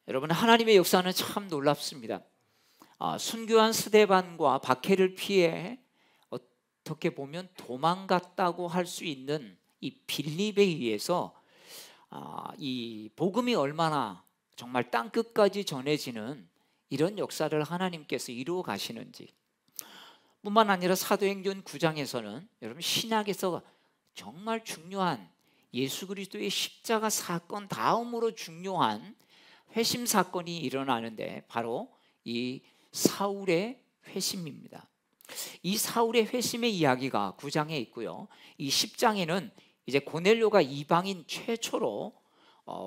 여러분, 하나님의 역사는 참 놀랍습니다. 순교한 스데반과 박해를 피해 어떻게 보면 도망갔다고 할 수 있는 이 빌립에 의해서 이 복음이 얼마나 정말 땅끝까지 전해지는 이런 역사를 하나님께서 이루어 가시는지, 뿐만 아니라 사도행전 9장에서는 여러분, 신약에서 정말 중요한 예수 그리스도의 십자가 사건 다음으로 중요한 회심 사건이 일어나는데, 바로 이 사울의 회심입니다. 이 사울의 회심의 이야기가 9장에 있고요, 이 10장에는 이제 고넬료가 이방인 최초로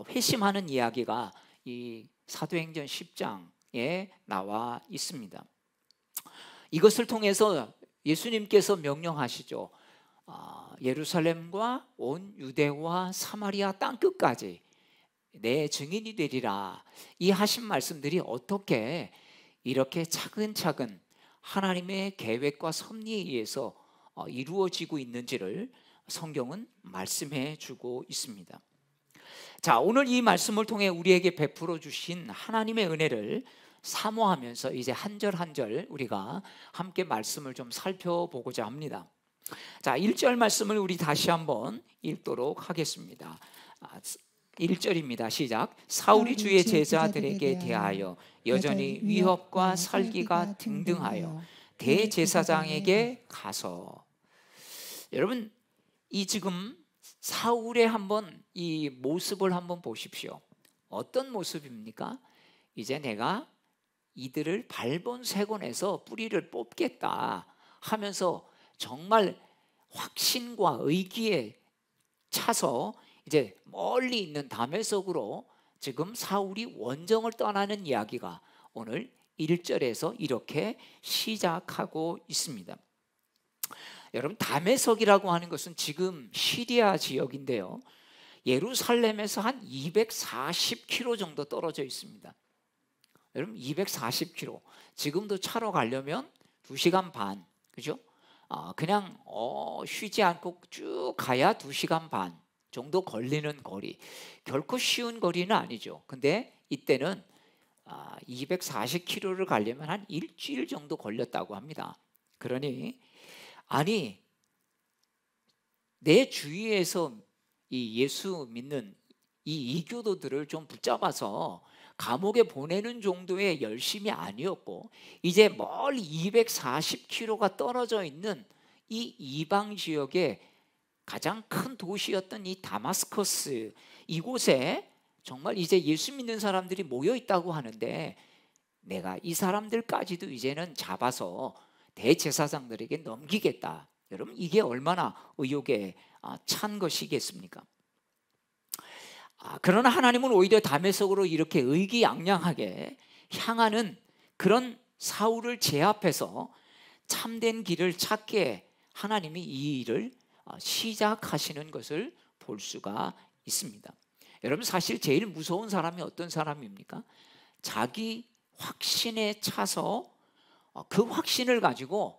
회심하는 이야기가 이 사도행전 10장에 나와 있습니다. 이것을 통해서 예수님께서 명령하시죠. 예루살렘과 온 유대와 사마리아 땅끝까지 내 증인이 되리라. 이 하신 말씀들이 어떻게 이렇게 차근차근 하나님의 계획과 섭리에 의해서 이루어지고 있는지를 성경은 말씀해 주고 있습니다. 자, 오늘 이 말씀을 통해 우리에게 베풀어 주신 하나님의 은혜를 사모하면서 이제 한 절 한 절 우리가 함께 말씀을 좀 살펴보고자 합니다. 자, 1절 말씀을 우리 다시 한번 읽도록 하겠습니다. 1절입니다. 시작. 사울이 주의 제자들에게 대하여 여전히 위협과 살기가 등등하여 대제사장에게 가서. 여러분, 이 지금 사울의 한번 이 모습을 한번 보십시오. 어떤 모습입니까? 이제 내가 이들을 발본색원에서 뿌리를 뽑겠다 하면서 정말 확신과 의기에 차서 이제 멀리 있는 다메섹으로 지금 사울이 원정을 떠나는 이야기가 오늘 1절에서 이렇게 시작하고 있습니다. 여러분, 다메섹이라고 하는 것은 지금 시리아 지역인데요, 예루살렘에서 한 240km 정도 떨어져 있습니다. 여러분, 240km, 지금도 차로 가려면 2시간 반, 그죠? 그냥 쉬지 않고 쭉 가야 2시간 반 정도 걸리는 거리, 결코 쉬운 거리는 아니죠. 근데 이때는 240km를 가려면 한 일주일 정도 걸렸다고 합니다. 그러니 아니, 내 주위에서 이 예수 믿는 이 이교도들을 좀 붙잡아서 감옥에 보내는 정도의 열심이 아니었고, 이제 멀리 240km가 떨어져 있는 이 이방 지역의 가장 큰 도시였던 이 다마스커스, 이곳에 정말 이제 예수 믿는 사람들이 모여 있다고 하는데, 내가 이 사람들까지도 이제는 잡아서 대제사장들에게 넘기겠다. 여러분, 이게 얼마나 의욕에 찬 것이겠습니까? 그러나 하나님은 오히려 다메섹으로 이렇게 의기양양하게 향하는 그런 사울을 제압해서 참된 길을 찾게 하나님이 이 일을 시작하시는 것을 볼 수가 있습니다. 여러분, 사실 제일 무서운 사람이 어떤 사람입니까? 자기 확신에 차서 그 확신을 가지고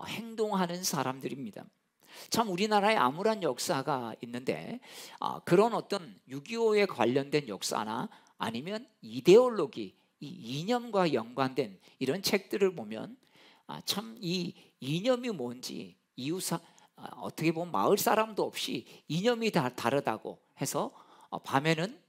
행동하는 사람들입니다. 참, 우리나라에 암울한 역사가 있는데 그런 어떤 6.25에 관련된 역사나 아니면 이데올로기, 이 이념과 연관된 이런 책들을 보면 참 이 이념이 뭔지, 어떻게 보면 마을 사람도 없이 이념이 다 다르다고 해서 밤에는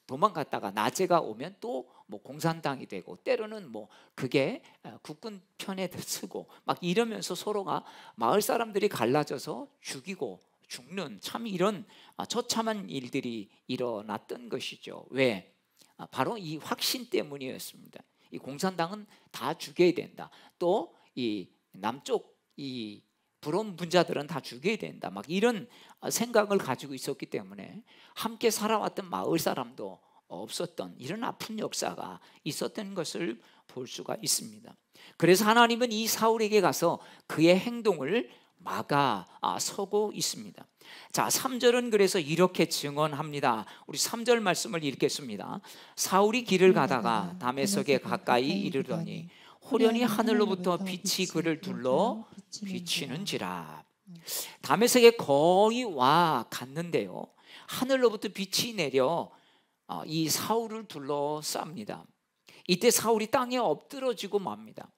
도망갔다가 낮에가 오면 또 뭐 공산당이 되고, 때로는 뭐 그게 국군 편에 쓰고 막 이러면서 서로가 마을 사람들이 갈라져서 죽이고 죽는, 참 이런 처참한 일들이 일어났던 것이죠. 왜? 바로 이 확신 때문이었습니다. 이 공산당은 다 죽여야 된다, 또 이 남쪽 이 불온 분자들은 다 죽여야 된다, 막 이런 생각을 가지고 있었기 때문에 함께 살아왔던 마을 사람도 없었던 이런 아픈 역사가 있었던 것을 볼 수가 있습니다. 그래서 하나님은 이 사울에게 가서 그의 행동을 막아 서고 있습니다. 자, 3절은 그래서 이렇게 증언합니다. 우리 3절 말씀을 읽겠습니다. 사울이 길을 가다가 다메섹에 가까이 이르더니 호련히 하늘로부터 빛이 그를 둘러 비치는지라. 다메섹에 거의 와 갔는데요, 하늘로부터 빛이 내려 이 사울을 둘러쌉니다. 이때 사울이 땅에 엎드러지고 맙니다.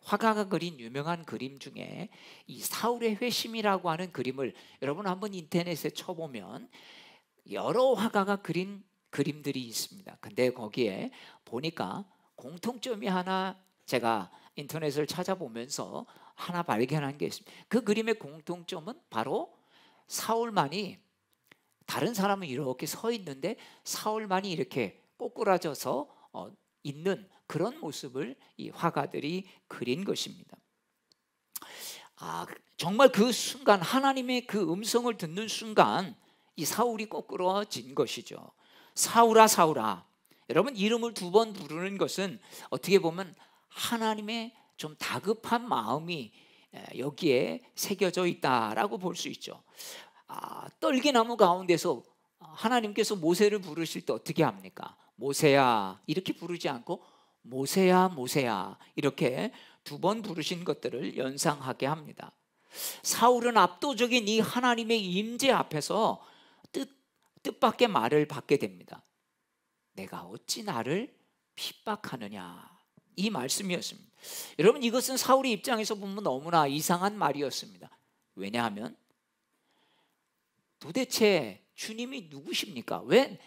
화가가 그린 유명한 그림 중에 이 사울의 회심이라고 하는 그림을 여러분 한번 인터넷에 쳐보면 여러 화가가 그린 그림들이 있습니다. 근데 거기에 보니까 공통점이 하나, 제가 인터넷을 찾아보면서 하나 발견한 게 있습니다. 그 그림의 공통점은 바로 사울만이, 다른 사람은 이렇게 서 있는데 사울만이 이렇게 꼬꾸라져서 있는 그런 모습을 이 화가들이 그린 것입니다. 정말 그 순간, 하나님의 그 음성을 듣는 순간 이 사울이 꼬꾸러진 것이죠. 사울아 사울아. 여러분, 이름을 두 번 부르는 것은 어떻게 보면 하나님의 좀 다급한 마음이 여기에 새겨져 있다라고 볼 수 있죠. 떨기나무 가운데서 하나님께서 모세를 부르실 때 어떻게 합니까? 모세야 이렇게 부르지 않고 모세야 모세야 이렇게 두 번 부르신 것들을 연상하게 합니다. 사울은 압도적인 이 하나님의 임재 앞에서 뜻밖의 말을 받게 됩니다. 내가 어찌 나를 핍박하느냐, 이 말씀이었습니다. 여러분, 이것은 사울의 입장에서 보면 너무나 이상한 말이었습니다. 왜냐하면 도대체 주님이 누구십니까? 왜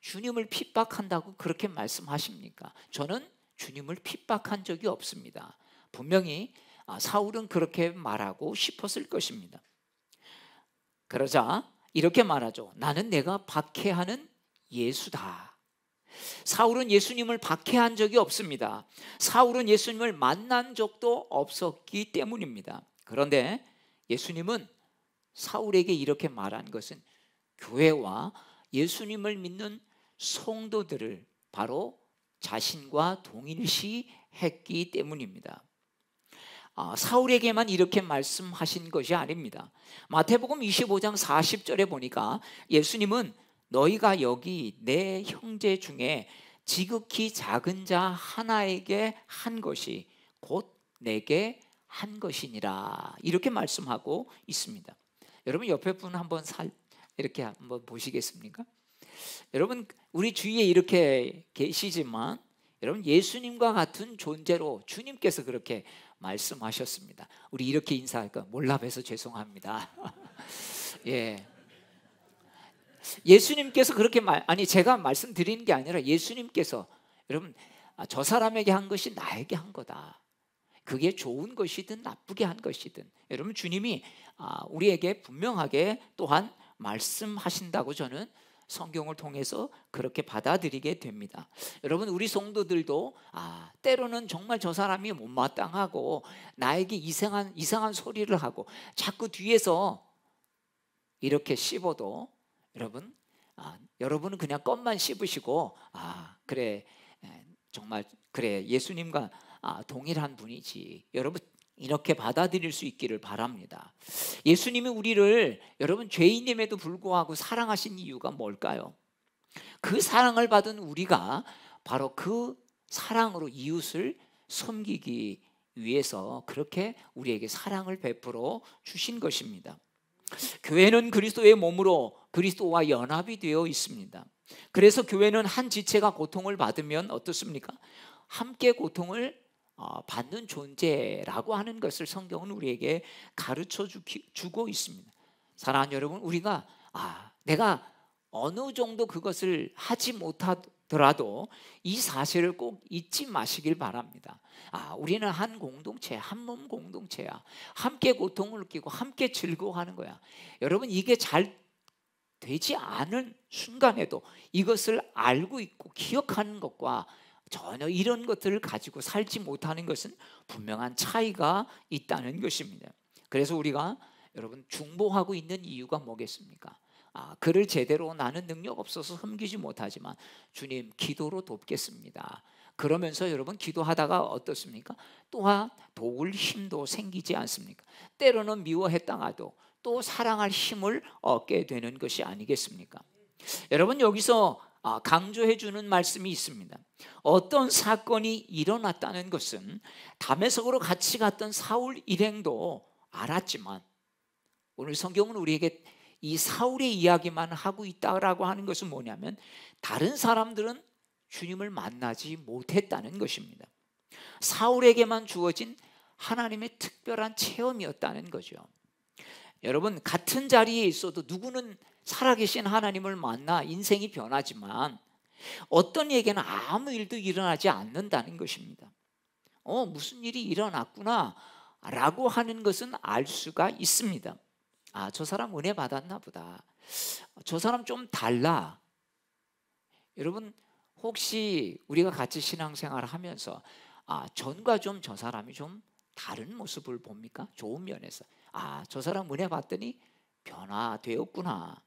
주님을 핍박한다고 그렇게 말씀하십니까? 저는 주님을 핍박한 적이 없습니다. 분명히 사울은 그렇게 말하고 싶었을 것입니다. 그러자 이렇게 말하죠. 나는 내가 박해하는 예수다. 사울은 예수님을 박해한 적이 없습니다. 사울은 예수님을 만난 적도 없었기 때문입니다. 그런데 예수님은 사울에게 이렇게 말한 것은 교회와 예수님을 믿는 성도들을 바로 자신과 동일시했기 때문입니다. 사울에게만 이렇게 말씀하신 것이 아닙니다. 마태복음 25장 40절에 보니까 예수님은 너희가 여기 내 형제 중에 지극히 작은 자 하나에게 한 것이 곧 내게 한 것이니라, 이렇게 말씀하고 있습니다. 여러분, 옆에 분 한번 이렇게 한번 보시겠습니까? 여러분, 우리 주위에 이렇게 계시지만 여러분, 예수님과 같은 존재로 주님께서 그렇게 말씀하셨습니다. 우리 이렇게 인사할까? 몰라봬서 죄송합니다. 예. 예수님께서 그렇게 제가 말씀드리는 게 아니라 예수님께서 여러분, 저 사람에게 한 것이 나에게 한 거다. 그게 좋은 것이든 나쁘게 한 것이든 여러분, 주님이 우리에게 분명하게 또한 말씀하신다고 저는 성경을 통해서 그렇게 받아들이게 됩니다. 여러분, 우리 성도들도 때로는 정말 저 사람이 못마땅하고 나에게 이상한 소리를 하고 자꾸 뒤에서 이렇게 씹어도 여러분은 그냥 껌만 씹으시고 그래, 정말 그래, 예수님과 동일한 분이지, 여러분 이렇게 받아들일 수 있기를 바랍니다. 예수님이 우리를 여러분 죄인임에도 불구하고 사랑하신 이유가 뭘까요? 그 사랑을 받은 우리가 바로 그 사랑으로 이웃을 섬기기 위해서 그렇게 우리에게 사랑을 베풀어 주신 것입니다. 교회는 그리스도의 몸으로 그리스도와 연합이 되어 있습니다. 그래서 교회는 한 지체가 고통을 받으면 어떻습니까? 함께 고통을 받는 존재라고 하는 것을 성경은 우리에게 가르쳐 주고 있습니다. 사랑하는 여러분, 우리가 내가 어느 정도 그것을 하지 못하더라도 이 사실을 꼭 잊지 마시길 바랍니다. 우리는 한 공동체, 한 몸 공동체야. 함께 고통을 느끼고 함께 즐거워하는 거야. 여러분, 이게 잘 되지 않은 순간에도 이것을 알고 있고 기억하는 것과 전혀 이런 것들을 가지고 살지 못하는 것은 분명한 차이가 있다는 것입니다. 그래서 우리가 여러분 중보하고 있는 이유가 뭐겠습니까? 그를 제대로 나는 능력 없어서 섬기지 못하지만 주님 기도로 돕겠습니다. 그러면서 여러분 기도하다가 어떻습니까? 또한 도울 힘도 생기지 않습니까? 때로는 미워했다가도 또 사랑할 힘을 얻게 되는 것이 아니겠습니까? 여러분, 여기서 강조해 주는 말씀이 있습니다. 어떤 사건이 일어났다는 것은 다메섹으로 같이 갔던 사울 일행도 알았지만 오늘 성경은 우리에게 이 사울의 이야기만 하고 있다라고 하는 것은 뭐냐면 다른 사람들은 주님을 만나지 못했다는 것입니다. 사울에게만 주어진 하나님의 특별한 체험이었다는 거죠. 여러분, 같은 자리에 있어도 누구는 살아계신 하나님을 만나 인생이 변하지만 어떤 에게는 아무 일도 일어나지 않는다는 것입니다. 무슨 일이 일어났구나 라고 하는 것은 알 수가 있습니다. 저 사람 은혜 받았나 보다, 저 사람 좀 달라. 여러분, 혹시 우리가 같이 신앙생활을 하면서 전과 좀 저 사람이 좀 다른 모습을 봅니까? 좋은 면에서 저 사람 은혜 받더니 변화되었구나,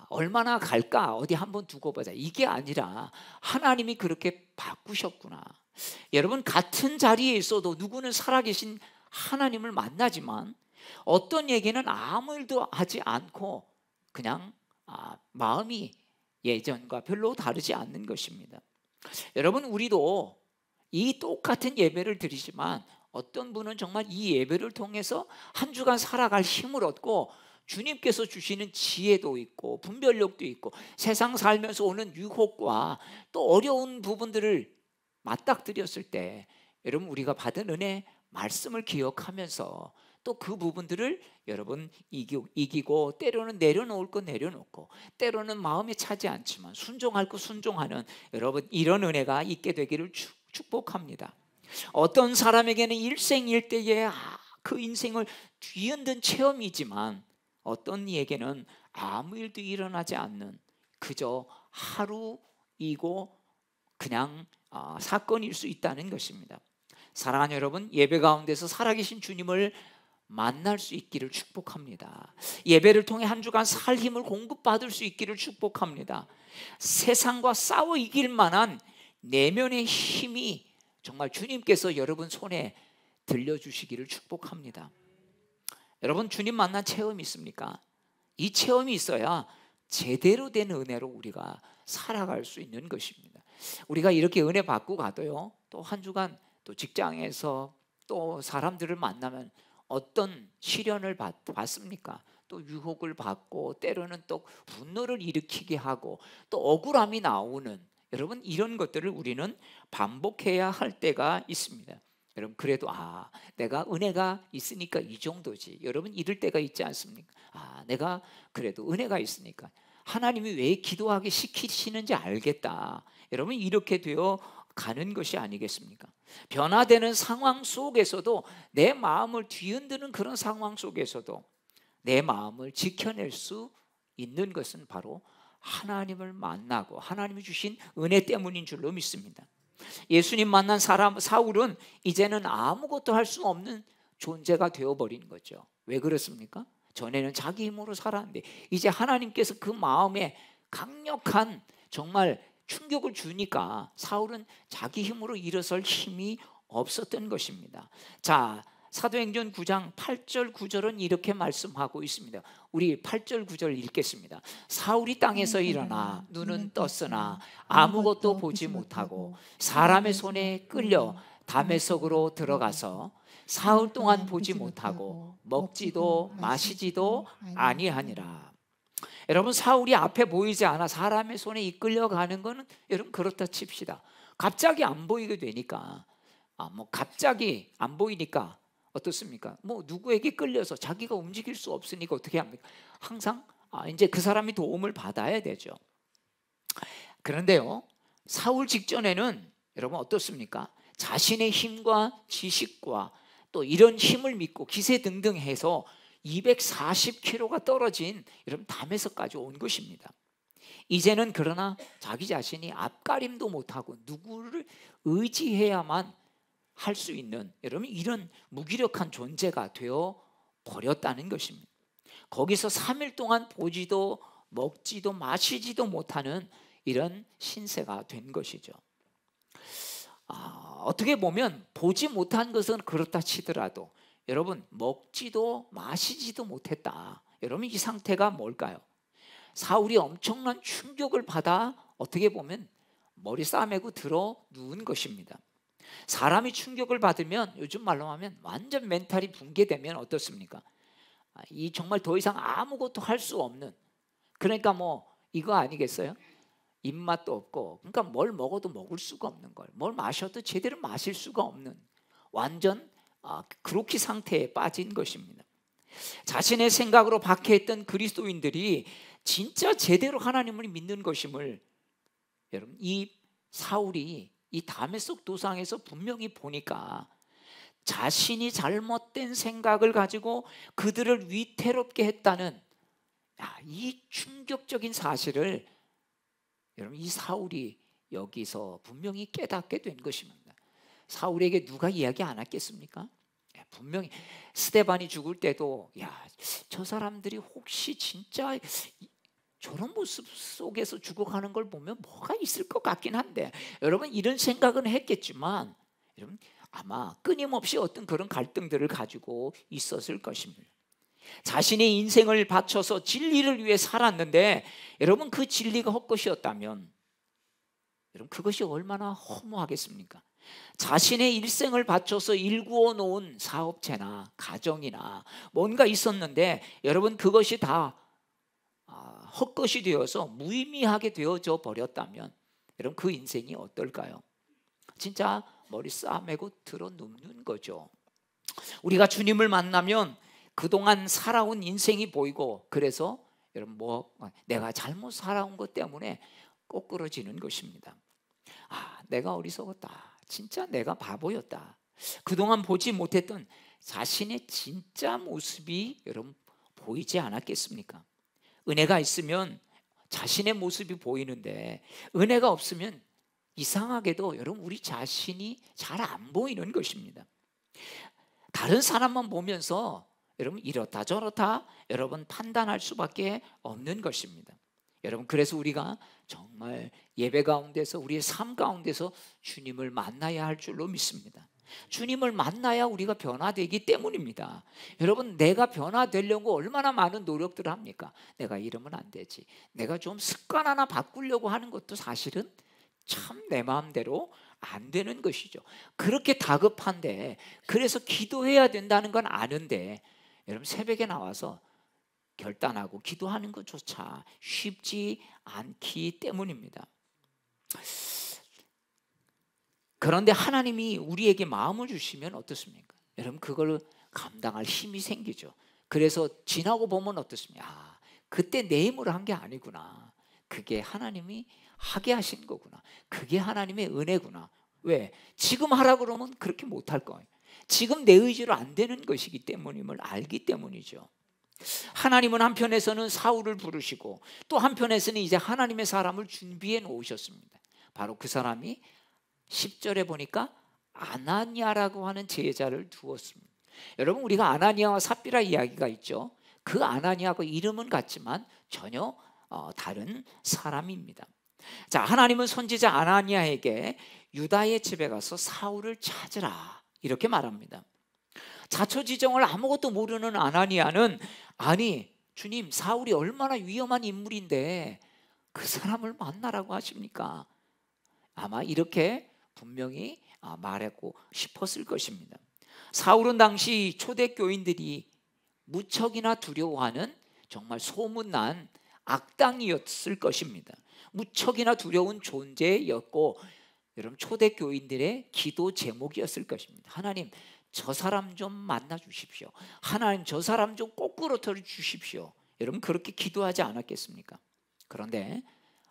얼마나 갈까, 어디 한번 두고 보자, 이게 아니라 하나님이 그렇게 바꾸셨구나. 여러분, 같은 자리에 있어도 누구는 살아계신 하나님을 만나지만 어떤 얘기는 아무 일도 하지 않고 그냥 마음이 예전과 별로 다르지 않는 것입니다. 여러분, 우리도 이 똑같은 예배를 드리지만 어떤 분은 정말 이 예배를 통해서 한 주간 살아갈 힘을 얻고 주님께서 주시는 지혜도 있고 분별력도 있고 세상 살면서 오는 유혹과 또 어려운 부분들을 맞닥뜨렸을 때 여러분, 우리가 받은 은혜 말씀을 기억하면서 또 그 부분들을 여러분 이기고 때로는 내려놓을 거 내려놓고 때로는 마음에 차지 않지만 순종할 거 순종하는 여러분, 이런 은혜가 있게 되기를 축복합니다. 어떤 사람에게는 일생일대의 그 인생을 뒤흔든 체험이지만 어떤 이에게는 아무 일도 일어나지 않는 그저 하루이고 그냥 사건일 수 있다는 것입니다. 사랑하는 여러분, 예배 가운데서 살아계신 주님을 만날 수 있기를 축복합니다. 예배를 통해 한 주간 살 힘을 공급받을 수 있기를 축복합니다. 세상과 싸워 이길 만한 내면의 힘이 정말 주님께서 여러분 손에 들려주시기를 축복합니다. 여러분, 주님 만난 체험이 있습니까? 이 체험이 있어야 제대로 된 은혜로 우리가 살아갈 수 있는 것입니다. 우리가 이렇게 은혜 받고 가도요, 또 한 주간 또 직장에서 또 사람들을 만나면 어떤 시련을 받습니까? 또 유혹을 받고 때로는 또 분노를 일으키게 하고 또 억울함이 나오는, 여러분, 이런 것들을 우리는 반복해야 할 때가 있습니다. 여러분, 그래도 내가 은혜가 있으니까 이 정도지, 여러분, 이럴 때가 있지 않습니까? 내가 그래도 은혜가 있으니까 하나님이 왜 기도하게 시키시는지 알겠다, 여러분, 이렇게 되어 가는 것이 아니겠습니까? 변화되는 상황 속에서도, 내 마음을 뒤흔드는 그런 상황 속에서도 내 마음을 지켜낼 수 있는 것은 바로 하나님을 만나고 하나님이 주신 은혜 때문인 줄로 믿습니다. 예수님 만난 사람 사울은 이제는 아무것도 할 수 없는 존재가 되어버린 거죠. 왜 그렇습니까? 전에는 자기 힘으로 살았는데 이제 하나님께서 그 마음에 강력한 정말 충격을 주니까 사울은 자기 힘으로 일어설 힘이 없었던 것입니다. 자, 사도행전 9장 8절 9절은 이렇게 말씀하고 있습니다. 우리 8절 9절 읽겠습니다. 사울이 땅에서 일어나 눈은 떴으나 아무것도 보지 못하고 사람의 손에 끌려 다메섹으로 들어가서 사흘 동안 보지 못하고 먹지도 마시지도 아니하니라. 여러분, 사울이 앞에 보이지 않아 사람의 손에 이끌려가는 거는 여러분 그렇다 칩시다. 갑자기 안 보이게 되니까 갑자기 안 보이니까 어떻습니까? 누구에게 끌려서 자기가 움직일 수 없으니까 어떻게 합니까? 항상 이제 그 사람이 도움을 받아야 되죠. 그런데요, 사울 직전에는 여러분 어떻습니까? 자신의 힘과 지식과 또 이런 힘을 믿고 기세등등해서 240km가 떨어진 여러분 다메섹까지 온 것입니다. 이제는 그러나 자기 자신이 앞가림도 못하고 누구를 의지해야만 할 수 있는 여러분 이런 무기력한 존재가 되어 버렸다는 것입니다. 거기서 3일 동안 보지도 먹지도 마시지도 못하는 이런 신세가 된 것이죠. 어떻게 보면 보지 못한 것은 그렇다 치더라도 여러분 먹지도 마시지도 못했다. 여러분, 이 상태가 뭘까요? 사울이 엄청난 충격을 받아 어떻게 보면 머리 싸매고 들어 누운 것입니다. 사람이 충격을 받으면 요즘 말로 하면 완전 멘탈이 붕괴되면 어떻습니까? 이 정말 더 이상 아무것도 할 수 없는, 그러니까 뭐 이거 아니겠어요? 입맛도 없고, 그러니까 뭘 먹어도 먹을 수가 없는 걸, 뭘 마셔도 제대로 마실 수가 없는 완전 그로키 상태에 빠진 것입니다. 자신의 생각으로 박해했던 그리스도인들이 진짜 제대로 하나님을 믿는 것임을 여러분 이 사울이 이 다메섹 도상에서 분명히 보니까 자신이 잘못된 생각을 가지고 그들을 위태롭게 했다는 이 충격적인 사실을 여러분 이 사울이 여기서 분명히 깨닫게 된 것입니다. 사울에게 누가 이야기 안 했겠습니까? 분명히 스데반이 죽을 때도 저 사람들이 혹시 진짜 저런 모습 속에서 죽어가는 걸 보면 뭐가 있을 것 같긴 한데, 여러분 이런 생각은 했겠지만 여러분 아마 끊임없이 어떤 그런 갈등들을 가지고 있었을 것입니다. 자신의 인생을 바쳐서 진리를 위해 살았는데 여러분 그 진리가 헛것이었다면 여러분 그것이 얼마나 허무하겠습니까? 자신의 일생을 바쳐서 일구어 놓은 사업체나 가정이나 뭔가 있었는데 여러분 그것이 다 헛것이 되어서 무의미하게 되어져 버렸다면 여러분 그 인생이 어떨까요? 진짜 머리 싸매고 들어 눕는 거죠. 우리가 주님을 만나면 그동안 살아온 인생이 보이고, 그래서 여러분 내가 잘못 살아온 것 때문에 꼬꾸러지는 것입니다. 내가 어리석었다, 진짜 내가 바보였다, 그동안 보지 못했던 자신의 진짜 모습이 여러분 보이지 않았겠습니까? 은혜가 있으면 자신의 모습이 보이는데 은혜가 없으면 이상하게도 여러분 우리 자신이 잘 안 보이는 것입니다. 다른 사람만 보면서 여러분 이렇다 저렇다 여러분 판단할 수밖에 없는 것입니다. 여러분 그래서 우리가 정말 예배 가운데서 우리의 삶 가운데서 주님을 만나야 할 줄로 믿습니다. 주님을 만나야 우리가 변화되기 때문입니다. 여러분 내가 변화되려고 얼마나 많은 노력들을 합니까? 내가 이러면 안 되지, 내가 좀 습관 하나 바꾸려고 하는 것도 사실은 참 내 마음대로 안 되는 것이죠. 그렇게 다급한데, 그래서 기도해야 된다는 건 아는데 여러분 새벽에 나와서 결단하고 기도하는 것조차 쉽지 않기 때문입니다. 그런데 하나님이 우리에게 마음을 주시면 어떻습니까? 여러분 그걸 감당할 힘이 생기죠. 그래서 지나고 보면 어떻습니까? 그때 내 힘으로 한 게 아니구나, 그게 하나님이 하게 하신 거구나, 그게 하나님의 은혜구나. 왜? 지금 하라 그러면 그렇게 못할 거예요. 지금 내 의지로 안 되는 것이기 때문임을 알기 때문이죠. 하나님은 한편에서는 사울을 부르시고 또 한편에서는 이제 하나님의 사람을 준비해 놓으셨습니다. 바로 그 사람이 10절에 보니까 아나니아라고 하는 제자를 두었습니다. 여러분 우리가 아나니아와 삽비라 이야기가 있죠. 그 아나니아가 이름은 같지만 전혀 다른 사람입니다. 자, 하나님은 선지자 아나니아에게 유다의 집에 가서 사울을 찾으라 이렇게 말합니다. 자초지종을 아무것도 모르는 아나니아는 아니 주님, 사울이 얼마나 위험한 인물인데 그 사람을 만나라고 하십니까? 아마 이렇게 분명히 말하고 싶었을 것입니다. 사울은 당시 초대교인들이 무척이나 두려워하는 정말 소문난 악당이었을 것입니다. 무척이나 두려운 존재였고 여러분 초대교인들의 기도 제목이었을 것입니다. 하나님 저 사람 좀 만나 주십시오. 하나님 저 사람 좀 거꾸로 털어 주십시오. 여러분 그렇게 기도하지 않았겠습니까? 그런데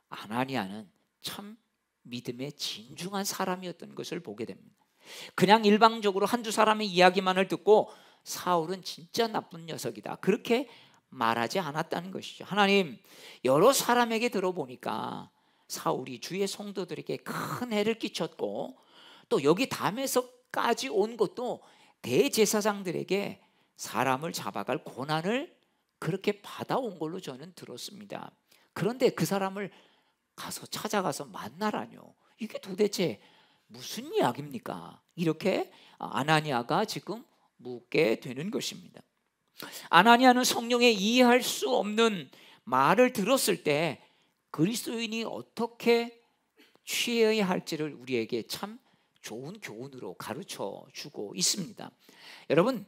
아나니아는 참 믿음의 진중한 사람이었던 것을 보게 됩니다. 그냥 일방적으로 한두 사람의 이야기만을 듣고 사울은 진짜 나쁜 녀석이다 그렇게 말하지 않았다는 것이죠. 하나님 여러 사람에게 들어보니까 사울이 주의 성도들에게 큰 해를 끼쳤고 또 여기 담에서까지 온 것도 대제사장들에게 사람을 잡아갈 고난을 그렇게 받아온 걸로 저는 들었습니다. 그런데 그 사람을 가서 찾아가서 만나라뇨, 이게 도대체 무슨 이야기입니까? 이렇게 아나니아가 지금 묻게 되는 것입니다. 아나니아는 성령의 이해할 수 없는 말을 들었을 때 그리스도인이 어떻게 취해야 할지를 우리에게 참 좋은 교훈으로 가르쳐 주고 있습니다. 여러분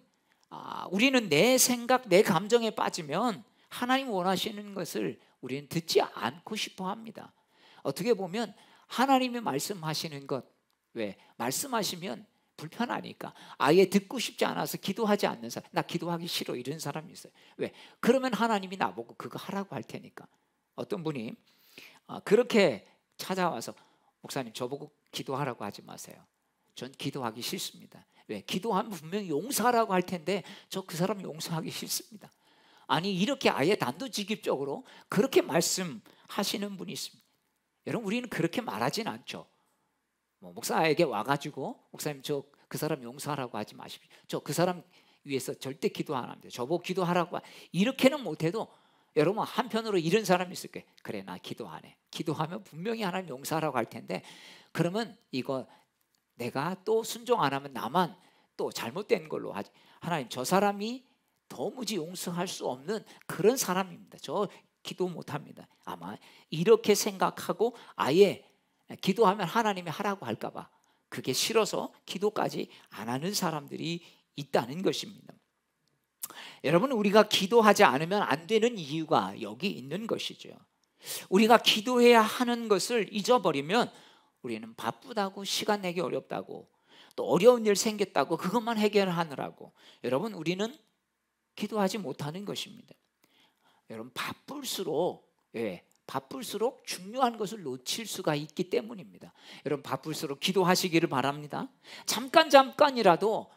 우리는 내 생각, 내 감정에 빠지면 하나님 원하시는 것을 우리는 듣지 않고 싶어 합니다. 어떻게 보면 하나님이 말씀하시는 것, 왜? 말씀하시면 불편하니까 아예 듣고 싶지 않아서 기도하지 않는 사람, 나 기도하기 싫어 이런 사람이 있어요. 왜? 그러면 하나님이 나보고 그거 하라고 할 테니까. 어떤 분이 그렇게 찾아와서 목사님 저보고 기도하라고 하지 마세요. 전 기도하기 싫습니다. 왜? 기도하면 분명히 용서하라고 할 텐데 저 그 사람 용서하기 싫습니다. 아니 이렇게 아예 단도직입적으로 그렇게 말씀하시는 분이 있습니다. 여러분 우리는 그렇게 말하진 않죠. 목사에게 와가지고 목사님 저 그 사람 용서하라고 하지 마십시오. 저 그 사람 위해서 절대 기도 안 합니다. 저보고 기도하라고 이렇게는 못해도 여러분 한편으로 이런 사람이 있을 거예요. 그래 나 기도 안 해. 기도하면 분명히 하나님 용서하라고 할 텐데 그러면 이거 내가 또 순종 안 하면 나만 또 잘못된 걸로 하지. 하나님 저 사람이 도무지 용서할 수 없는 그런 사람입니다. 저 기도 못합니다. 아마 이렇게 생각하고 아예 기도하면 하나님이 하라고 할까 봐 그게 싫어서 기도까지 안 하는 사람들이 있다는 것입니다. 여러분 우리가 기도하지 않으면 안 되는 이유가 여기 있는 것이죠. 우리가 기도해야 하는 것을 잊어버리면 우리는 바쁘다고 시간 내기 어렵다고 또 어려운 일 생겼다고 그것만 해결하느라고 여러분 우리는 기도하지 못하는 것입니다. 여러분 바쁠수록 바쁠수록 중요한 것을 놓칠 수가 있기 때문입니다. 여러분 바쁠수록 기도하시기를 바랍니다. 잠깐이라도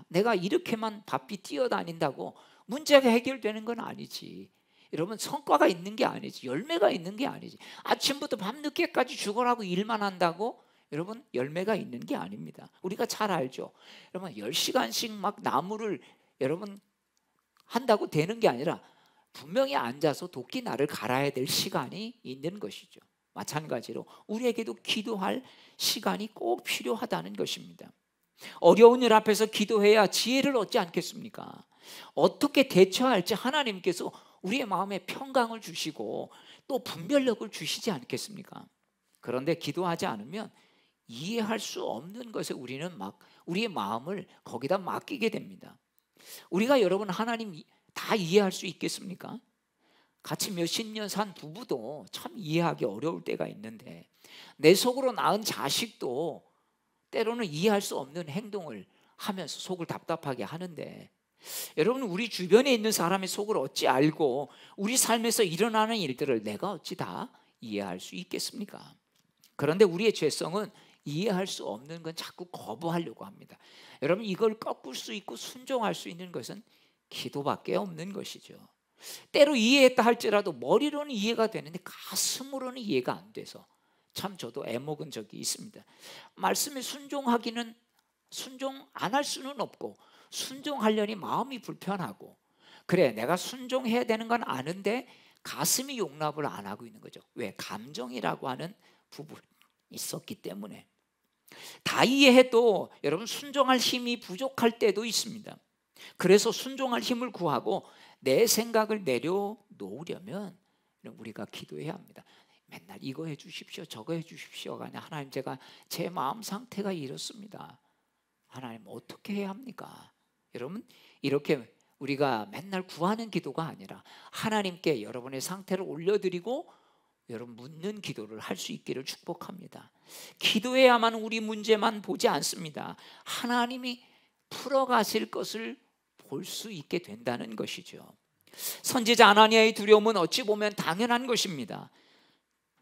내가 이렇게만 바삐 뛰어다닌다고 문제가 해결되는 건 아니지. 여러분 성과가 있는 게 아니지. 열매가 있는 게 아니지. 아침부터 밤늦게까지 죽어라고 일만 한다고 여러분 열매가 있는 게 아닙니다. 우리가 잘 알죠. 여러분 10시간씩 막 나무를 여러분 한다고 되는 게 아니라 분명히 앉아서 도끼날을 갈아야 될 시간이 있는 것이죠. 마찬가지로 우리에게도 기도할 시간이 꼭 필요하다는 것입니다. 어려운 일 앞에서 기도해야 지혜를 얻지 않겠습니까? 어떻게 대처할지 하나님께서 우리의 마음에 평강을 주시고 또 분별력을 주시지 않겠습니까? 그런데 기도하지 않으면 이해할 수 없는 것에 우리는 막 우리의 마음을 거기다 맡기게 됩니다. 우리가 여러분 하나님 다 이해할 수 있겠습니까? 같이 몇십 년 산 부부도 참 이해하기 어려울 때가 있는데 내 속으로 낳은 자식도 때로는 이해할 수 없는 행동을 하면서 속을 답답하게 하는데 여러분 우리 주변에 있는 사람의 속을 어찌 알고 우리 삶에서 일어나는 일들을 내가 어찌 다 이해할 수 있겠습니까? 그런데 우리의 죄성은 이해할 수 없는 건 자꾸 거부하려고 합니다. 여러분 이걸 꺾을 수 있고 순종할 수 있는 것은 기도밖에 없는 것이죠. 때로 이해했다 할지라도 머리로는 이해가 되는데 가슴으로는 이해가 안 돼서 참 저도 애먹은 적이 있습니다. 말씀에 순종하기는 순종 안 할 수는 없고 순종하려니 마음이 불편하고 그래 내가 순종해야 되는 건 아는데 가슴이 용납을 안 하고 있는 거죠. 왜? 감정이라고 하는 부분이 있었기 때문에. 다 이해해도 여러분 순종할 힘이 부족할 때도 있습니다. 그래서 순종할 힘을 구하고 내 생각을 내려놓으려면 우리가 기도해야 합니다. 맨날 이거 해주십시오 저거 해주십시오가 아니라 하나님 제가 제 마음 상태가 이렇습니다. 하나님 어떻게 해야 합니까? 여러분 이렇게 우리가 맨날 구하는 기도가 아니라 하나님께 여러분의 상태를 올려드리고 여러분 묻는 기도를 할 수 있기를 축복합니다. 기도해야만 우리 문제만 보지 않습니다. 하나님이 풀어가실 것을 볼 수 있게 된다는 것이죠. 선지자 아나니아의 두려움은 어찌 보면 당연한 것입니다.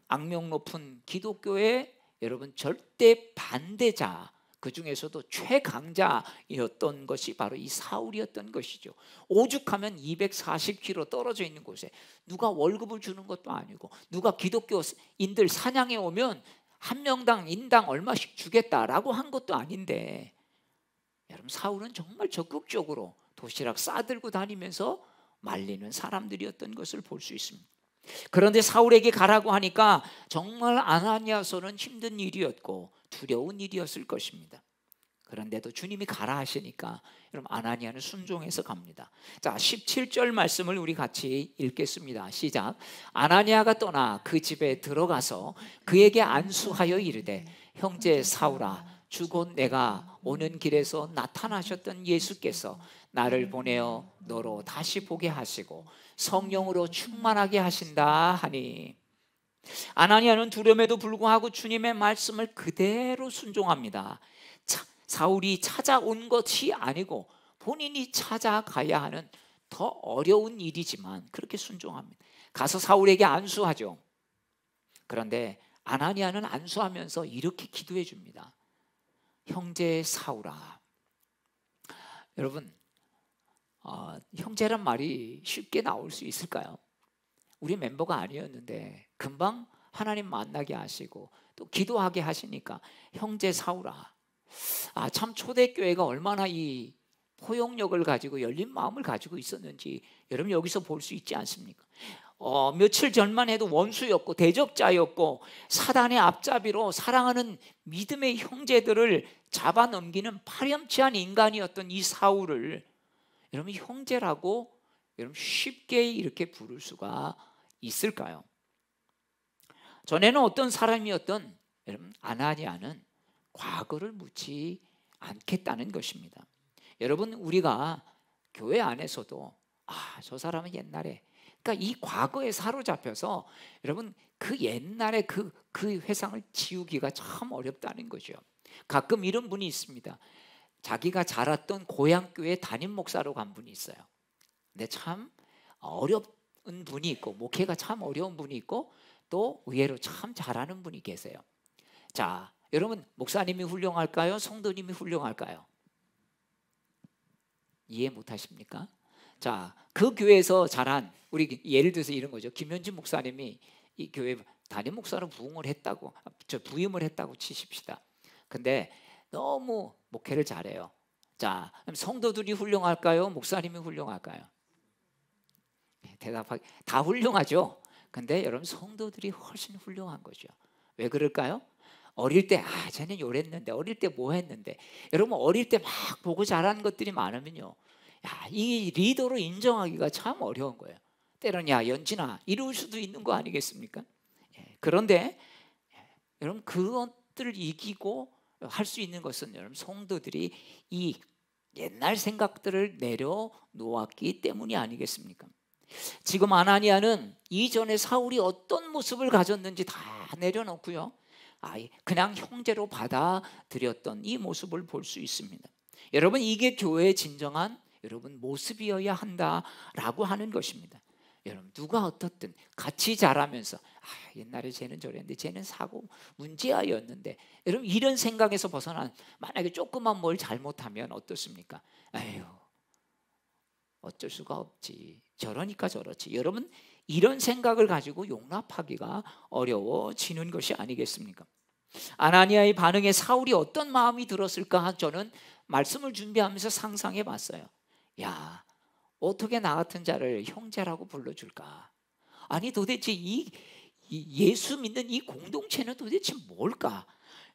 악명 높은 기독교의 여러분 절대 반대자 그 중에서도 최강자였던 것이 바로 이 사울이었던 것이죠. 오죽하면 240km 떨어져 있는 곳에 누가 월급을 주는 것도 아니고 누가 기독교인들 사냥해 오면 한 명당 인당 얼마씩 주겠다라고 한 것도 아닌데 여러분 사울은 정말 적극적으로 도시락 싸들고 다니면서 말리는 사람들이었던 것을 볼 수 있습니다. 그런데 사울에게 가라고 하니까 정말 아나니아서는 힘든 일이었고 두려운 일이었을 것입니다. 그런데도 주님이 가라 하시니까 여러분 아나니아는 순종해서 갑니다. 자 17절 말씀을 우리 같이 읽겠습니다. 시작. 아나니아가 떠나 그 집에 들어가서 그에게 안수하여 이르되 형제 사울아 주 곧 내가 오는 길에서 나타나셨던 예수께서 나를 보내어 너로 다시 보게 하시고 성령으로 충만하게 하신다 하니. 아나니아는 두려움에도 불구하고 주님의 말씀을 그대로 순종합니다. 사울이 찾아온 것이 아니고 본인이 찾아가야 하는 더 어려운 일이지만 그렇게 순종합니다. 가서 사울에게 안수하죠. 그런데 아나니아는 안수하면서 이렇게 기도해 줍니다. 형제 사울아. 여러분, 형제란 말이 쉽게 나올 수 있을까요? 우리 멤버가 아니었는데 금방 하나님 만나게 하시고 또 기도하게 하시니까 형제 사울아. 참 초대교회가 얼마나 이 포용력을 가지고 열린 마음을 가지고 있었는지 여러분 여기서 볼 수 있지 않습니까? 며칠 전만 해도 원수였고 대적자였고 사단의 앞잡이로 사랑하는 믿음의 형제들을 잡아넘기는 파렴치한 인간이었던 이 사울을 여러분 형제라고 여러분 쉽게 이렇게 부를 수가 있을까요? 전에는 어떤 사람이었던 여러분 아나니아는 과거를 묻지 않겠다는 것입니다. 여러분 우리가 교회 안에서도 저 사람은 옛날에 그러니까 이 과거에 사로잡혀서 여러분 그 옛날에 그 회상을 지우기가 참 어렵다는 거죠. 가끔 이런 분이 있습니다. 자기가 자랐던 고향 교회 담임 목사로 간 분이 있어요. 근데 참 어려운 분이 있고 목회가 참 어려운 분이 있고 또 의외로 참 잘하는 분이 계세요. 자, 여러분 목사님이 훌륭할까요? 성도님이 훌륭할까요? 이해 못하십니까? 자, 그 교회에서 자란 우리 예를 들어서 이런 거죠. 김현진 목사님이 이 교회 담임 목사로 부임을 했다고 치십시다. 근데 너무 목회를 잘해요. 자, 그럼 성도들이 훌륭할까요? 목사님이 훌륭할까요? 대답하기 다 훌륭하죠. 근데 여러분 성도들이 훨씬 훌륭한 거죠. 왜 그럴까요? 어릴 때 쟤는 요랬는데 어릴 때 뭐 했는데 여러분 어릴 때 막 보고 자란 것들이 많으면요 이 리더로 인정하기가 참 어려운 거예요. 때로는 야 연진아 이럴 수도 있는 거 아니겠습니까? 그런데 여러분 그것들을 이기고 할 수 있는 것은 여러분 성도들이 이 옛날 생각들을 내려놓았기 때문이 아니겠습니까? 지금 아나니아는 이전에 사울이 어떤 모습을 가졌는지 다 내려놓고요 그냥 형제로 받아들였던 이 모습을 볼 수 있습니다. 여러분 이게 교회의 진정한 여러분 모습이어야 한다라고 하는 것입니다. 여러분 누가 어떻든 같이 자라면서 옛날에 쟤는 저랬는데 쟤는 사고 문제아였는데 여러분 이런 생각에서 벗어난 만약에 조금만 뭘 잘못하면 어떻습니까? 아유 어쩔 수가 없지 저러니까 저렇지. 여러분 이런 생각을 가지고 용납하기가 어려워지는 것이 아니겠습니까? 아나니아의 반응에 사울이 어떤 마음이 들었을까 저는 말씀을 준비하면서 상상해 봤어요. 야 어떻게 나 같은 자를 형제라고 불러줄까? 아니 도대체 이 예수 믿는 이 공동체는 도대체 뭘까?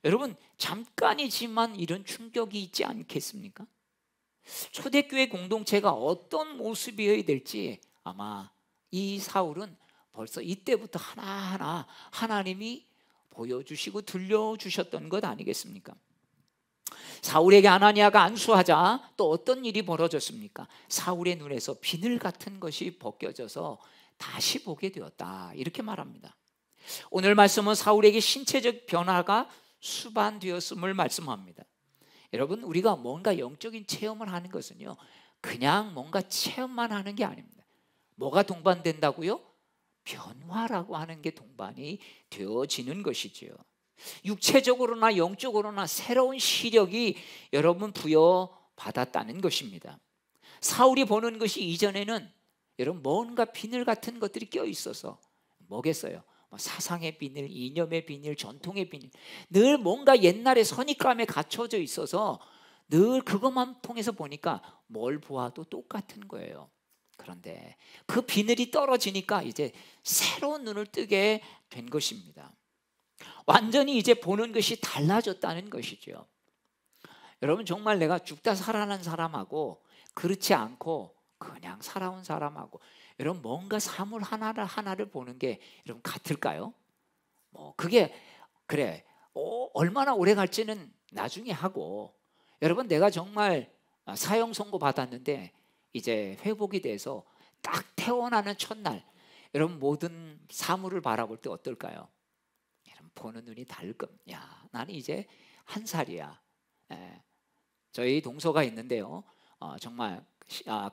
여러분 잠깐이지만 이런 충격이 있지 않겠습니까? 초대교회 공동체가 어떤 모습이어야 될지 아마 이 사울은 벌써 이때부터 하나하나 하나님이 보여주시고 들려주셨던 것 아니겠습니까? 사울에게 아나니아가 안수하자 또 어떤 일이 벌어졌습니까? 사울의 눈에서 비늘 같은 것이 벗겨져서 다시 보게 되었다 이렇게 말합니다. 오늘 말씀은 사울에게 신체적 변화가 수반되었음을 말씀합니다. 여러분 우리가 뭔가 영적인 체험을 하는 것은요 그냥 뭔가 체험만 하는 게 아닙니다. 뭐가 동반된다고요? 변화라고 하는 게 동반이 되어지는 것이지요. 육체적으로나 영적으로나 새로운 시력이 여러분 부여받았다는 것입니다. 사울이 보는 것이 이전에는 여러분 뭔가 비늘 같은 것들이 껴 있어서 뭐겠어요? 사상의 비늘, 이념의 비늘, 전통의 비늘 늘 뭔가 옛날에 선입감에 갇혀져 있어서 늘 그것만 통해서 보니까 뭘 보아도 똑같은 거예요. 그런데 그 비늘이 떨어지니까 이제 새로운 눈을 뜨게 된 것입니다. 완전히 이제 보는 것이 달라졌다는 것이죠. 여러분 정말 내가 죽다 살아난 사람하고 그렇지 않고 그냥 살아온 사람하고 여러분 뭔가 사물 하나를 보는 게 여러분 같을까요? 그게 그래 얼마나 오래 갈지는 나중에 하고 여러분 내가 정말 사형 선고 받았는데 이제 회복이 돼서 딱 태어나는 첫날, 여러분 모든 사물을 바라볼 때 어떨까요? 여러분 보는 눈이 다를 겁니다. 야, 나는 이제 1살이야. 저희 동서가 있는데요. 정말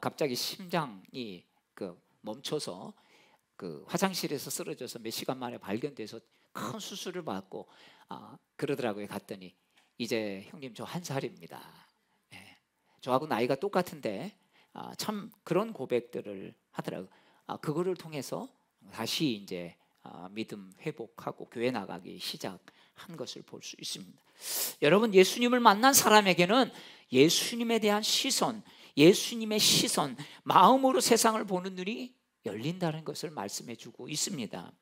갑자기 심장이 멈춰서 화장실에서 쓰러져서 몇 시간 만에 발견돼서 큰 수술을 받고 그러더라고요. 갔더니 이제 형님 저 1살입니다. 저하고 나이가 똑같은데 참 그런 고백들을 하더라고요. 그거를 통해서 다시 이제 믿음 회복하고 교회 나가기 시작한 것을 볼 수 있습니다. 여러분, 예수님을 만난 사람에게는 예수님에 대한 시선, 예수님의 시선, 마음으로 세상을 보는 눈이 열린다는 것을 말씀해 주고 있습니다.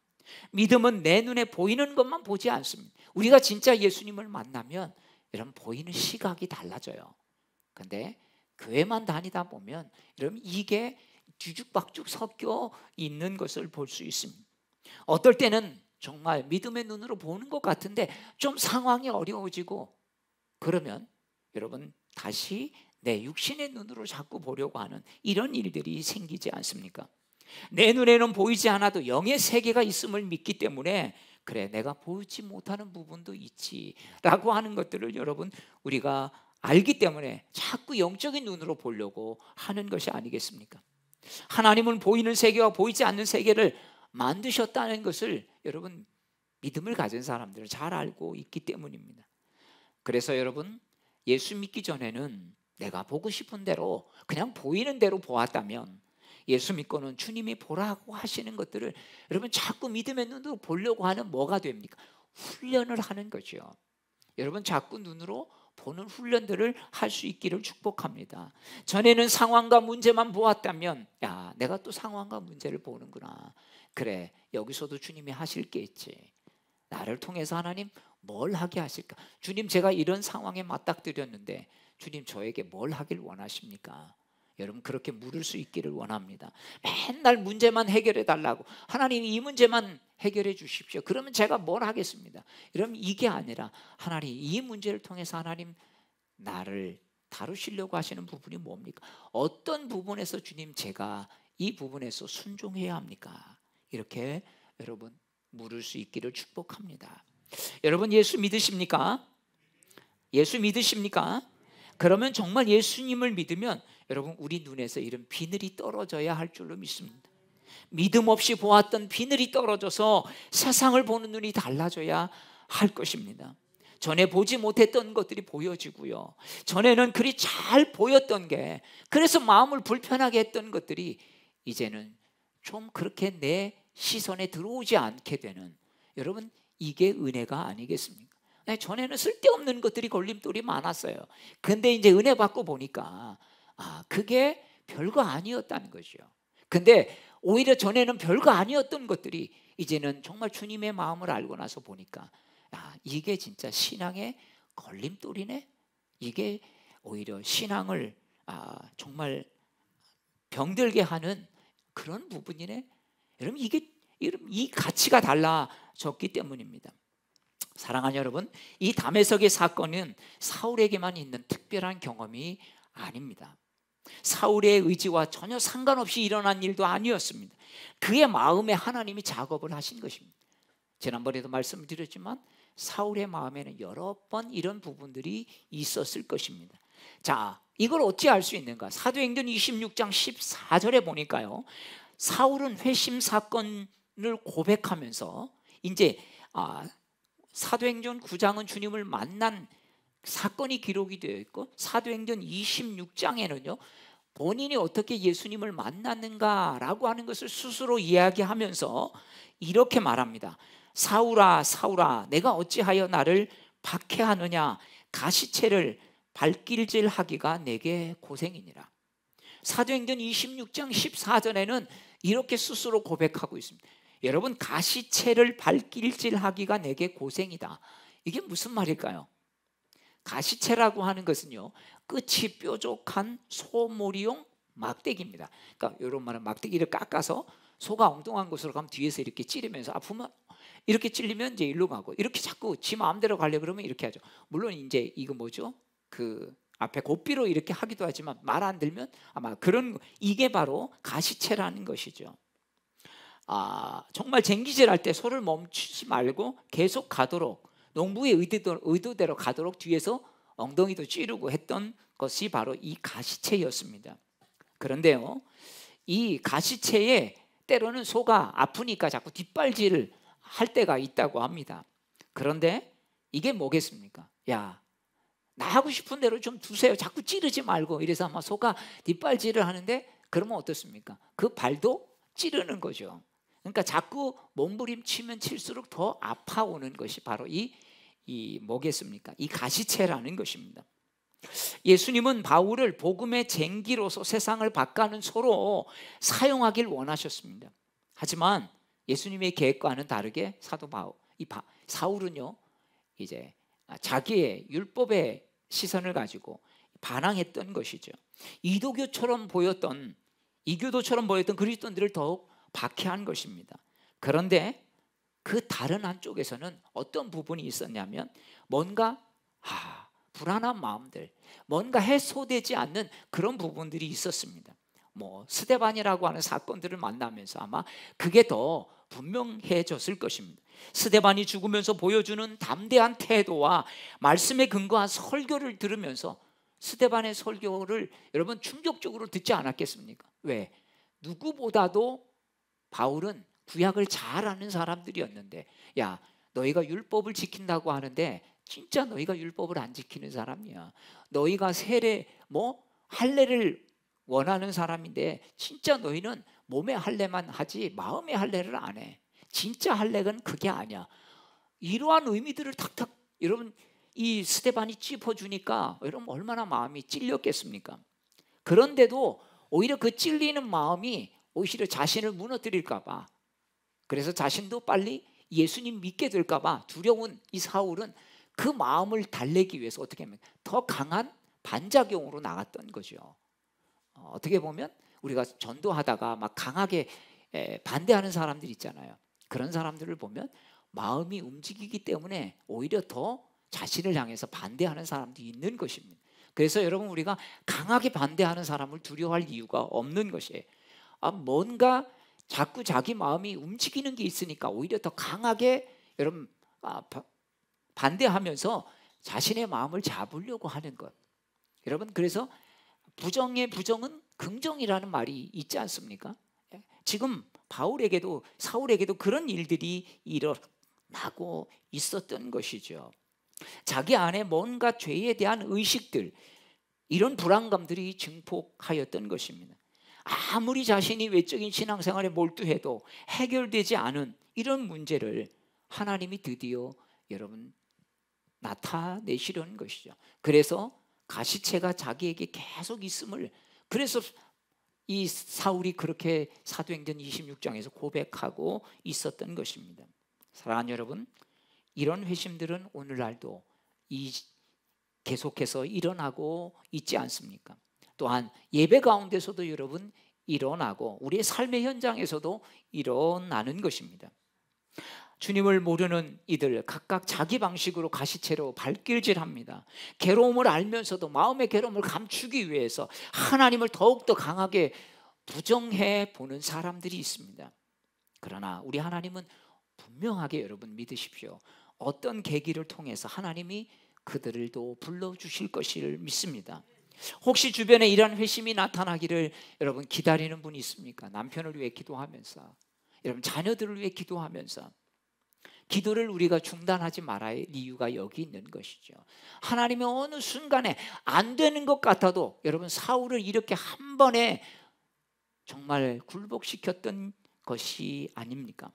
믿음은 내 눈에 보이는 것만 보지 않습니다. 우리가 진짜 예수님을 만나면 여러분 보이는 시각이 달라져요. 근데 교회만 다니다 보면 여러분 이게 뒤죽박죽 섞여 있는 것을 볼 수 있습니다. 어떨 때는 정말 믿음의 눈으로 보는 것 같은데 좀 상황이 어려워지고 그러면 여러분 다시 내 육신의 눈으로 자꾸 보려고 하는 이런 일들이 생기지 않습니까? 내 눈에는 보이지 않아도 영의 세계가 있음을 믿기 때문에 그래 내가 보이지 못하는 부분도 있지 라고 하는 것들을 여러분 우리가 알기 때문에 자꾸 영적인 눈으로 보려고 하는 것이 아니겠습니까? 하나님은 보이는 세계와 보이지 않는 세계를 만드셨다는 것을 여러분 믿음을 가진 사람들은 잘 알고 있기 때문입니다. 그래서 여러분 예수 믿기 전에는 내가 보고 싶은 대로 그냥 보이는 대로 보았다면 예수 믿고는 주님이 보라고 하시는 것들을 여러분 자꾸 믿음의 눈으로 보려고 하는 뭐가 됩니까? 훈련을 하는 거죠. 여러분 자꾸 눈으로 보는 훈련들을 할 수 있기를 축복합니다. 전에는 상황과 문제만 보았다면 야 내가 또 상황과 문제를 보는구나. 그래 여기서도 주님이 하실 게 있지. 나를 통해서 하나님 뭘 하게 하실까? 주님 제가 이런 상황에 맞닥뜨렸는데 주님 저에게 뭘 하길 원하십니까? 여러분 그렇게 물을 수 있기를 원합니다. 맨날 문제만 해결해 달라고 하나님 이 문제만 해결해 주십시오. 그러면 제가 뭘 하겠습니다. 여러분 이게 아니라 하나님 이 문제를 통해서 하나님 나를 다루시려고 하시는 부분이 뭡니까? 어떤 부분에서 주님 제가 이 부분에서 순종해야 합니까? 이렇게 여러분 물을 수 있기를 축복합니다. 여러분 예수 믿으십니까? 예수 믿으십니까? 그러면 정말 예수님을 믿으면 여러분 우리 눈에서 이런 비늘이 떨어져야 할 줄로 믿습니다. 믿음 없이 보았던 비늘이 떨어져서 세상을 보는 눈이 달라져야 할 것입니다. 전에 보지 못했던 것들이 보여지고요. 전에는 그리 잘 보였던 게 그래서 마음을 불편하게 했던 것들이 이제는 좀 그렇게 내 시선에 들어오지 않게 되는 여러분 이게 은혜가 아니겠습니까? 전에는 쓸데없는 것들이 걸림돌이 많았어요. 근데 이제 은혜 받고 보니까 그게 별거 아니었다는 거죠. 근데 오히려 전에는 별거 아니었던 것들이 이제는 정말 주님의 마음을 알고 나서 보니까 이게 진짜 신앙의 걸림돌이네. 이게 오히려 신앙을 정말 병들게 하는 그런 부분이네. 여러분 이게 이 가치가 달라졌기 때문입니다. 사랑하는 여러분, 이 다메섹의 사건은 사울에게만 있는 특별한 경험이 아닙니다. 사울의 의지와 전혀 상관없이 일어난 일도 아니었습니다. 그의 마음에 하나님이 작업을 하신 것입니다. 지난번에도 말씀을 드렸지만 사울의 마음에는 여러 번 이런 부분들이 있었을 것입니다. 자, 이걸 어찌 알 수 있는가? 사도행전 26장 14절에 보니까요, 사울은 회심 사건을 고백하면서 이제 사도행전 9장은 주님을 만난 사건이 기록이 되어 있고 사도행전 26장에는요 본인이 어떻게 예수님을 만났는가라고 하는 것을 스스로 이야기하면서 이렇게 말합니다. 사울아 사울아 내가 어찌하여 나를 박해하느냐 가시채를 발길질하기가 내게 고생이니라. 사도행전 26장 14절에는 이렇게 스스로 고백하고 있습니다. 여러분 가시채를 발길질하기가 내게 고생이다. 이게 무슨 말일까요? 가시채라고 하는 것은요 끝이 뾰족한 소머리용 막대기입니다. 그러니까 이런 말은 막대기를 깎아서 소가 엉뚱한 곳으로 가면 뒤에서 이렇게 찌르면서 아프면 이렇게 찔리면 이제 일로 가고 이렇게 자꾸 지 마음대로 가려 그러면 이렇게 하죠. 물론 이제 이거 뭐죠? 그 앞에 고삐로 이렇게 하기도 하지만 말 안 들면 아마 그런, 이게 바로 가시체라는 것이죠. 정말 쟁기질할 때 소를 멈추지 말고 계속 가도록, 농부의 의도대로 가도록 뒤에서 엉덩이도 찌르고 했던 것이 바로 이 가시체였습니다. 그런데요, 이 가시체에 때로는 소가 아프니까 자꾸 뒷발질을 할 때가 있다고 합니다. 그런데 이게 뭐겠습니까? 야, 나 하고 싶은 대로 좀 두세요, 자꾸 찌르지 말고. 이래서 아마 소가 뒷발질을 하는데, 그러면 어떻습니까? 그 발도 찌르는 거죠. 그러니까 자꾸 몸부림치면 칠수록 더 아파오는 것이 바로 이 뭐겠습니까? 이 가시체라는 것입니다. 예수님은 바울을 복음의 쟁기로서 세상을 바꾸는 소로 사용하길 원하셨습니다. 하지만 예수님의 계획과는 다르게 사도 사울은요, 이제 자기의 율법의 시선을 가지고 반항했던 것이죠. 이교도처럼 보였던 그리스도인들을 더욱 박해한 것입니다. 그런데 그 다른 한쪽에서는 어떤 부분이 있었냐면, 뭔가 불안한 마음들, 뭔가 해소되지 않는 그런 부분들이 있었습니다. 스데반이라고 하는 사건들을 만나면서 아마 그게 더 분명해졌을 것입니다. 스데반이 죽으면서 보여주는 담대한 태도와 말씀에 근거한 설교를 들으면서 스데반의 설교를 여러분 충격적으로 듣지 않았겠습니까? 왜? 누구보다도 바울은 구약을 잘 아는 사람들이었는데, 야, 너희가 율법을 지킨다고 하는데 진짜 너희가 율법을 안 지키는 사람이야. 너희가 세례 할례를 원하는 사람인데 진짜 너희는 몸의 할례만 하지 마음의 할례를 안 해. 진짜 할례는 그게 아니야. 이러한 의미들을 탁탁 여러분 이 스데반이 짚어주니까 여러분 얼마나 마음이 찔렸겠습니까? 그런데도 오히려 그 찔리는 마음이 오히려 자신을 무너뜨릴까 봐, 그래서 자신도 빨리 예수님 믿게 될까 봐 두려운 이 사울은 그 마음을 달래기 위해서 어떻게 하면 더 강한 반작용으로 나갔던 거죠. 어떻게 보면 우리가 전도하다가 막 강하게 반대하는 사람들 있잖아요. 그런 사람들을 보면 마음이 움직이기 때문에 오히려 더 자신을 향해서 반대하는 사람들이 있는 것입니다. 그래서 여러분, 우리가 강하게 반대하는 사람을 두려워할 이유가 없는 것이에요. 뭔가 자꾸 자기 마음이 움직이는 게 있으니까 오히려 더 강하게 여러분 반대하면서 자신의 마음을 잡으려고 하는 것. 여러분, 그래서 부정의 부정은 긍정이라는 말이 있지 않습니까? 지금 사울에게도 그런 일들이 일어나고 있었던 것이죠. 자기 안에 뭔가 죄에 대한 의식들, 이런 불안감들이 증폭하였던 것입니다. 아무리 자신이 외적인 신앙생활에 몰두해도 해결되지 않은 이런 문제를 하나님이 드디어 여러분 나타내시려는 것이죠. 그래서 가시체가 자기에게 계속 있음을, 그래서 이 사울이 그렇게 사도행전 26장에서 고백하고 있었던 것입니다. 사랑하는 여러분, 이런 회심들은 오늘날도 계속해서 일어나고 있지 않습니까? 또한 예배 가운데서도 여러분 일어나고 우리의 삶의 현장에서도 일어나는 것입니다. 주님을 모르는 이들 각각 자기 방식으로 가시체로 발길질합니다. 괴로움을 알면서도 마음의 괴로움을 감추기 위해서 하나님을 더욱더 강하게 부정해 보는 사람들이 있습니다. 그러나 우리 하나님은 분명하게 여러분 믿으십시오. 어떤 계기를 통해서 하나님이 그들도 불러주실 것을 믿습니다. 혹시 주변에 이런 회심이 나타나기를 여러분 기다리는 분이 있습니까? 남편을 위해 기도하면서, 여러분 자녀들을 위해 기도하면서. 기도를 우리가 중단하지 말아야 할 이유가 여기 있는 것이죠. 하나님이 어느 순간에 안 되는 것 같아도 여러분 사울을 이렇게 한 번에 정말 굴복시켰던 것이 아닙니까?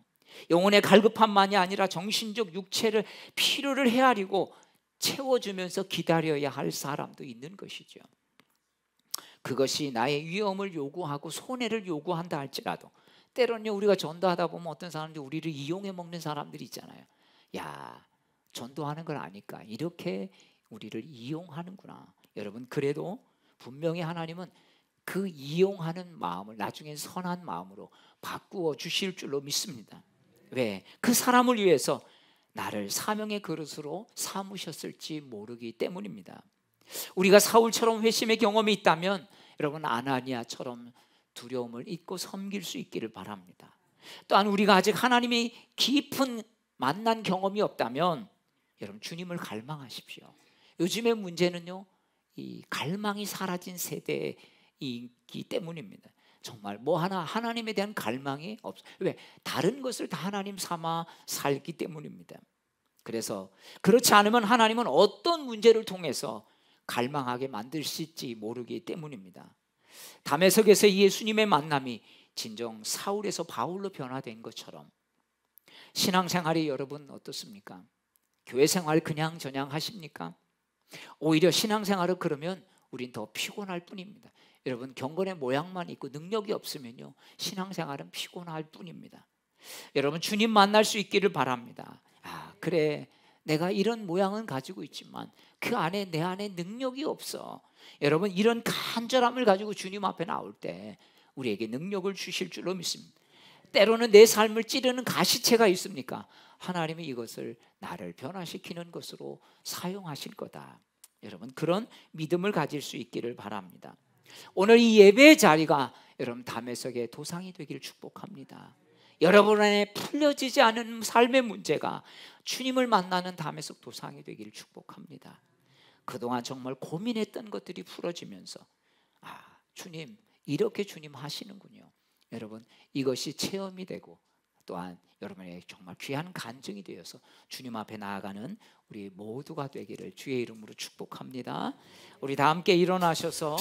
영혼의 갈급함만이 아니라 정신적 육체를 필요를 헤아리고 채워주면서 기다려야 할 사람도 있는 것이죠. 그것이 나의 위험을 요구하고 손해를 요구한다 할지라도, 때로는 우리가 전도하다 보면 어떤 사람들이 우리를 이용해 먹는 사람들이 있잖아요. 야, 전도하는 걸 아니까 이렇게 우리를 이용하는구나. 여러분, 그래도 분명히 하나님은 그 이용하는 마음을 나중에 선한 마음으로 바꾸어 주실 줄로 믿습니다. 왜? 그 사람을 위해서 나를 사명의 그릇으로 삼으셨을지 모르기 때문입니다. 우리가 사울처럼 회심의 경험이 있다면 여러분 아나니아처럼 두려움을 잊고 섬길 수 있기를 바랍니다. 또한 우리가 아직 하나님이 깊은 만난 경험이 없다면 여러분 주님을 갈망하십시오. 요즘의 문제는요, 이 갈망이 사라진 세대이기 때문입니다. 정말 뭐 하나 하나님에 대한 갈망이 없어요. 왜? 다른 것을 다 하나님 삼아 살기 때문입니다. 그래서 그렇지 않으면 하나님은 어떤 문제를 통해서 갈망하게 만드실지 모르기 때문입니다. 다메섹에서 예수님의 만남이 진정 사울에서 바울로 변화된 것처럼 신앙생활이 여러분 어떻습니까? 교회 생활 그냥 저냥 하십니까? 오히려 신앙생활을 그러면 우린 더 피곤할 뿐입니다. 여러분 경건의 모양만 있고 능력이 없으면요 신앙생활은 피곤할 뿐입니다. 여러분 주님 만날 수 있기를 바랍니다. 그래 내가 이런 모양은 가지고 있지만 그 안에 내 안에 능력이 없어. 여러분 이런 간절함을 가지고 주님 앞에 나올 때 우리에게 능력을 주실 줄로 믿습니다. 때로는 내 삶을 찌르는 가시채가 있습니까? 하나님이 이것을 나를 변화시키는 것으로 사용하실 거다. 여러분 그런 믿음을 가질 수 있기를 바랍니다. 오늘 이 예배의 자리가 여러분 다메섹의 도상이 되기를 축복합니다. 여러분 안에 풀려지지 않은 삶의 문제가 주님을 만나는 다메섹 도상이 되기를 축복합니다. 그동안 정말 고민했던 것들이 풀어지면서 주님 이렇게 주님 하시는군요. 여러분 이것이 체험이 되고 또한 여러분에게 정말 귀한 간증이 되어서 주님 앞에 나아가는 우리 모두가 되기를 주의 이름으로 축복합니다. 우리 다 함께 일어나셔서